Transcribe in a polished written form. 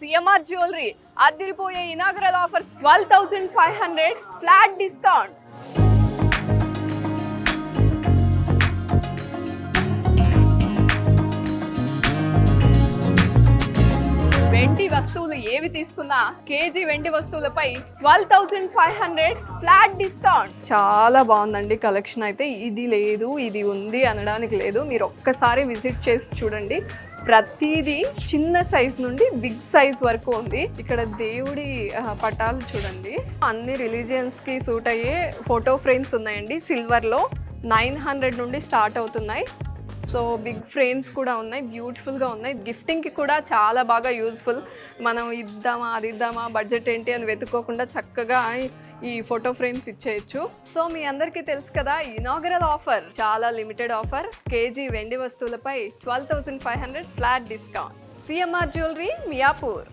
CMR jewellery అదిరిపోయే inaugural offers 12,500 flat discount. వెండి వస్తువులు ఏవి తీసుకున్నా కేజీ వెండి వస్తువులపై 12,500 ఫ్లాట్ డిస్కౌంట్. చాలా బాగుందండి కలెక్షన్ అయితే. ఇది లేదు ఇది ఉంది అనడానికి లేదు, మీరు ఒక్కసారి విజిట్ చేసి చూడండి. ప్రతిదీ చిన్న సైజ్ నుండి బిగ్ సైజ్ వరకు ఉంది. ఇక్కడ దేవుడి పటాలు చూడండి, అన్ని రిలీజియన్స్ కి సూట్ అయ్యే ఫోటో ఫ్రేమ్స్ ఉన్నాయండి. సిల్వర్ లో 900 నుండి స్టార్ట్ అవుతున్నాయి. సో బిగ్ ఫ్రేమ్స్ కూడా ఉన్నాయి, బ్యూటిఫుల్గా ఉన్నాయి. గిఫ్టింగ్కి కూడా చాలా బాగా యూజ్ఫుల్. మనం ఇద్దామా అది ఇద్దామా బడ్జెట్ ఏంటి అని వెతుక్కోకుండా చక్కగా ఈ ఫోటో ఫ్రేమ్స్ ఇచ్చేయచ్చు. సో మీ అందరికీ తెలుసు కదా, ఇనాగరల్ ఆఫర్ చాలా లిమిటెడ్ ఆఫర్. కేజీ వెండి వస్తువులపై 12,500 flat discount. CMR jewellery, Miyapur.